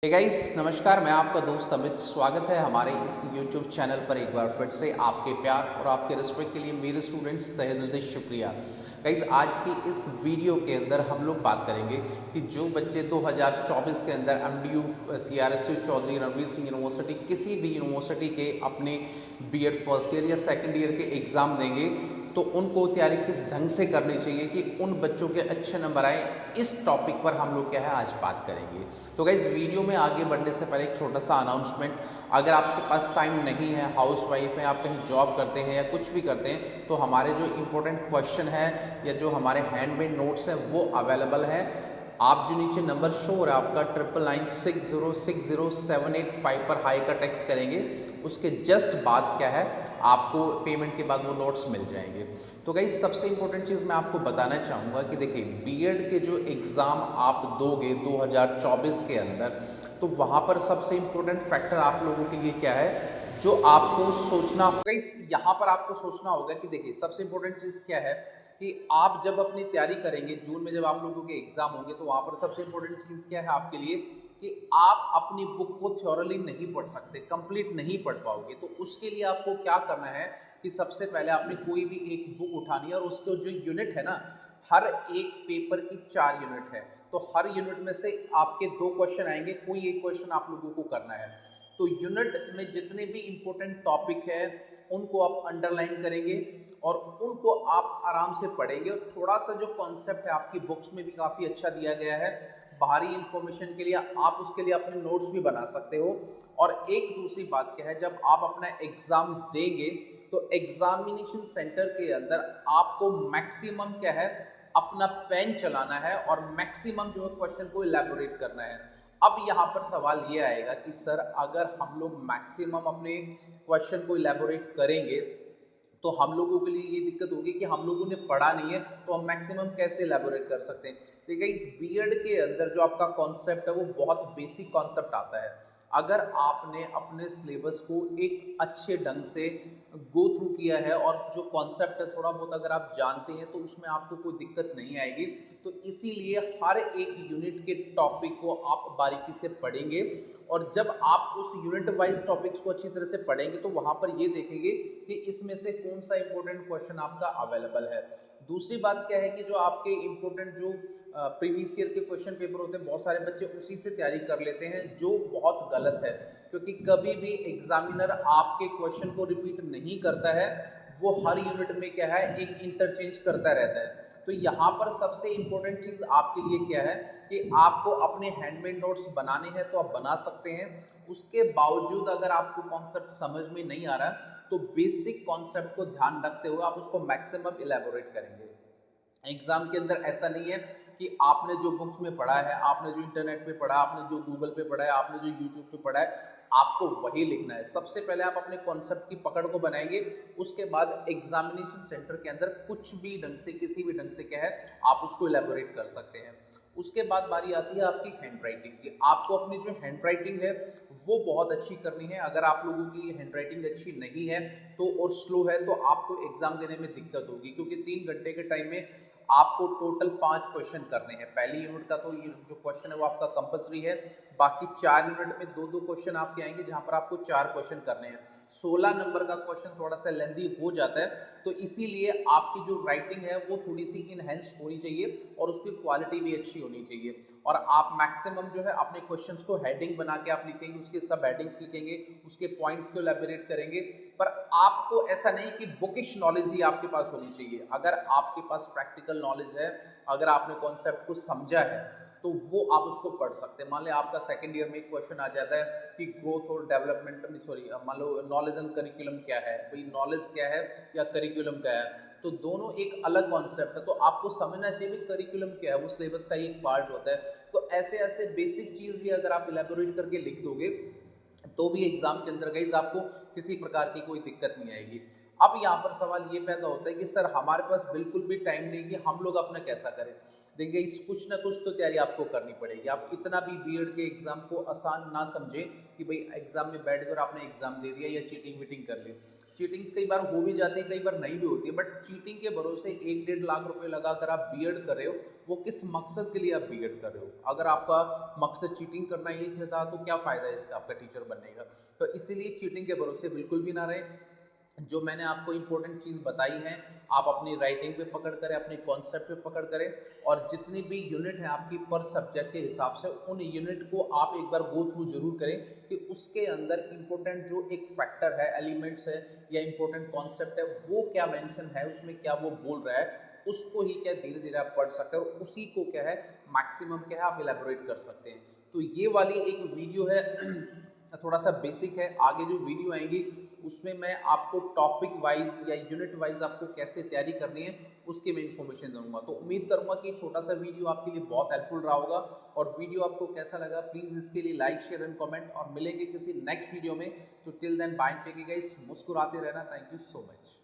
Hey guys नमस्कार। मैं आपका दोस्त अमित। स्वागत है हमारे इस YouTube चैनल पर एक बार फिर से। आपके प्यार और आपके रिस्पेक्ट के लिए मेरे स्टूडेंट्स तहे दिल से शुक्रिया। गाइस आज की इस वीडियो के अंदर हम लोग बात करेंगे कि जो बच्चे 2024 के अंदर MDU CRSU Chaudhary Ranvir Singh university किसी भी यूनिवर्सिटी के अपने B.Ed फर्स्ट ईयर या सेकेंड ईयर के एग्ज़ाम देंगे तो उनको तैयारी किस ढंग से करनी चाहिए कि उन बच्चों के अच्छे नंबर आए, इस टॉपिक पर हम लोग क्या है आज बात करेंगे। तो गाइस वीडियो में आगे बढ़ने से पहले एक छोटा सा अनाउंसमेंट, अगर आपके पास टाइम नहीं है, हाउस वाइफ है, आप कहीं जॉब करते हैं या कुछ भी करते हैं, तो हमारे जो इंपॉर्टेंट क्वेश्चन है या जो हमारे हैंडमेड नोट्स हैं वो अवेलेबल है। आप जो नीचे नंबर शो हो रहा है आपका 9996060785 पर हाई का टेक्स्ट करेंगे, उसके जस्ट बाद क्या है आपको पेमेंट के बाद वो नोट्स मिल जाएंगे। तो गाइस सबसे इंपॉर्टेंट चीज़ मैं आपको बताना चाहूँगा कि देखिए B.Ed के जो एग्ज़ाम आप दोगे 2024 के अंदर, तो वहाँ पर सबसे इंपॉर्टेंट फैक्टर आप लोगों के लिए क्या है जो आपको सोचना होगा। इस यहाँ पर आपको सोचना होगा कि देखिए सबसे इंपॉर्टेंट चीज़ क्या है कि आप जब अपनी तैयारी करेंगे, जून में जब आप लोगों के एग्जाम होंगे, तो वहाँ पर सबसे इंपॉर्टेंट चीज़ क्या है आपके लिए कि आप अपनी बुक को थ्योरली नहीं पढ़ सकते, कंप्लीट नहीं पढ़ पाओगे। तो उसके लिए आपको क्या करना है कि सबसे पहले आपने कोई भी एक बुक उठानी है और उसके जो यूनिट है ना, हर एक पेपर की 4 यूनिट है, तो हर यूनिट में से आपके 2 क्वेश्चन आएंगे, कोई एक क्वेश्चन आप लोगों को करना है। तो यूनिट में जितने भी इंपॉर्टेंट टॉपिक है उनको आप अंडरलाइन करेंगे और उनको आप आराम से पढ़ेंगे। और थोड़ा सा जो कॉन्सेप्ट है आपकी बुक्स में भी काफ़ी अच्छा दिया गया है, बाहरी इंफॉर्मेशन के लिए आप उसके लिए अपने नोट्स भी बना सकते हो। और एक दूसरी बात क्या है, जब आप अपना एग्ज़ाम देंगे तो एग्जामिनेशन सेंटर के अंदर आपको मैक्सिमम क्या है अपना पेन चलाना है और मैक्सिमम जो है क्वेश्चन को इलेबोरेट करना है। अब यहाँ पर सवाल ये आएगा कि सर अगर हम लोग मैक्सिमम अपने क्वेश्चन को इलेबोरेट करेंगे तो हम लोगों के लिए ये दिक्कत होगी कि हम लोगों ने पढ़ा नहीं है, तो हम मैक्सिमम कैसे इलेबोरेट कर सकते हैं। ठीक है, इस B.Ed के अंदर जो आपका कॉन्सेप्ट है वो बहुत बेसिक कॉन्सेप्ट आता है। अगर आपने अपने सिलेबस को एक अच्छे ढंग से गो थ्रू किया है और जो कॉन्सेप्ट है थोड़ा बहुत अगर आप जानते हैं, तो उसमें आपको कोई दिक्कत नहीं आएगी। तो इसीलिए हर एक यूनिट के टॉपिक को आप बारीकी से पढ़ेंगे और जब आप उस यूनिट वाइज टॉपिक्स को अच्छी तरह से पढ़ेंगे तो वहाँ पर ये देखेंगे कि इसमें से कौन सा इंपॉर्टेंट क्वेश्चन आपका अवेलेबल है। दूसरी बात क्या है कि जो आपके इंपॉर्टेंट जो प्रीवियस ईयर के क्वेश्चन पेपर होते हैं, बहुत सारे बच्चे उसी से तैयारी कर लेते हैं, जो बहुत गलत है, क्योंकि कभी भी एग्जामिनर आपके क्वेश्चन को रिपीट नहीं करता है, वो हर यूनिट में क्या है एक इंटरचेंज करता रहता है। तो यहाँ पर सबसे इंपॉर्टेंट चीज़ आपके लिए क्या है कि आपको अपने हैंडमेड नोट्स बनाने हैं तो आप बना सकते हैं। उसके बावजूद अगर आपको कॉन्सेप्ट समझ में नहीं आ रहा तो बेसिक कॉन्सेप्ट को ध्यान रखते हुए आप उसको मैक्सिमम इलेबोरेट करेंगे। एग्जाम के अंदर ऐसा नहीं है कि आपने जो बुक्स में पढ़ा है, आपने जो इंटरनेट पे पढ़ा, आपने जो गूगल पे पढ़ा है, आपने जो यूट्यूब पे पढ़ा है, आपको वही लिखना है। सबसे पहले आप अपने कॉन्सेप्ट की पकड़ को बनाएंगे, उसके बाद एग्जामिनेशन सेंटर के अंदर कुछ भी ढंग से किसी भी ढंग से क्या है आप उसको इलेबोरेट कर सकते हैं। उसके बाद बारी आती है आपकी हैंड राइटिंग की। आपको अपनी जो हैंड राइटिंग है वो बहुत अच्छी करनी है। अगर आप लोगों की हैंड राइटिंग अच्छी नहीं है तो और स्लो है तो आपको एग्जाम देने में दिक्कत होगी, क्योंकि 3 घंटे के टाइम में आपको टोटल 5 क्वेश्चन करने हैं। पहली यूनिट का तो ये जो क्वेश्चन है वो आपका कंपलसरी है, बाकी 4 यूनिट में 2-2 क्वेश्चन आपके आएंगे जहां पर आपको 4 क्वेश्चन करने हैं। 16 नंबर का क्वेश्चन थोड़ा सा लेंदी हो जाता है, तो इसीलिए आपकी जो राइटिंग है वो थोड़ी सी इनहेंस होनी चाहिए और उसकी क्वालिटी भी अच्छी होनी चाहिए। और आप मैक्सिमम जो है अपने क्वेश्चंस को हेडिंग बना के आप लिखेंगे, उसके सब हेडिंग्स लिखेंगे, उसके पॉइंट्स को एलैबोरेट करेंगे। पर आपको ऐसा नहीं कि बुकिश नॉलेज ही आपके पास होनी चाहिए। अगर आपके पास प्रैक्टिकल नॉलेज है, अगर आपने कॉन्सेप्ट को समझा है, तो वो आप उसको पढ़ सकते हैं। मान लो आपका सेकंड ईयर में एक क्वेश्चन आ जाता है कि ग्रोथ और डेवलपमेंट में सॉरी मान लो नॉलेज एंड करिकुलम क्या है, भाई नॉलेज क्या है या करिकुलम क्या है, तो दोनों एक अलग कॉन्सेप्ट है। तो आपको समझना चाहिए कि करिकुलम क्या है, वो सिलेबस का एक पार्ट होता है। तो ऐसे ऐसे बेसिक चीज़ भी अगर आप इलेबोरेट करके लिख दोगे तो भी एग्जाम के अंदर गाइस आपको किसी प्रकार की कोई दिक्कत नहीं आएगी। अब यहाँ पर सवाल ये पैदा होता है कि सर हमारे पास बिल्कुल भी टाइम नहीं कि हम लोग अपना कैसा करें। देखिए इस कुछ ना कुछ तो तैयारी आपको करनी पड़ेगी। आप इतना भी B.Ed के एग्जाम को आसान ना समझें कि भाई एग्जाम में बैठ कर आपने एग्जाम दे दिया या चीटिंग वीटिंग कर ली। चीटिंग्स कई बार हो भी जाती है, कई बार नहीं भी होती है, बट चीटिंग के भरोसे 1-1.5 लाख रुपए लगाकर आप बीएड कर रहे हो, वो किस मकसद के लिए आप बीएड कर रहे हो? अगर आपका मकसद चीटिंग करना ही था तो क्या फ़ायदा है इसका आपका टीचर बनने का? तो इसीलिए चीटिंग के भरोसे बिल्कुल भी ना रहें। जो मैंने आपको इंपॉर्टेंट चीज़ बताई है, आप अपनी राइटिंग पे पकड़ करें, अपने कॉन्सेप्ट पे पकड़ करें, और जितनी भी यूनिट है आपकी पर सब्जेक्ट के हिसाब से, उन यूनिट को आप एक बार गो थ्रू जरूर करें कि उसके अंदर इंपॉर्टेंट जो एक फैक्टर है, एलिमेंट्स है या इंपॉर्टेंट कॉन्सेप्ट है, वो क्या मेंशन है उसमें, क्या वो बोल रहा है, उसको ही क्या धीरे धीरे आप पढ़ सकते हो, और उसी को क्या है मैक्सिमम क्या है आप इलेबोरेट कर सकते हैं। तो ये वाली एक वीडियो है थोड़ा सा बेसिक है। आगे जो वीडियो आएंगी उसमें मैं आपको टॉपिक वाइज या यूनिट वाइज आपको कैसे तैयारी करनी है उसकी मैं इन्फॉर्मेशन दूंगा। तो उम्मीद करूंगा कि छोटा सा वीडियो आपके लिए बहुत हेल्पफुल रहा होगा। और वीडियो आपको कैसा लगा प्लीज़ इसके लिए लाइक शेयर एंड कमेंट, और मिलेंगे किसी नेक्स्ट वीडियो में। तो till then bye, take care guys, मुस्कुराते रहना। Thank you so much.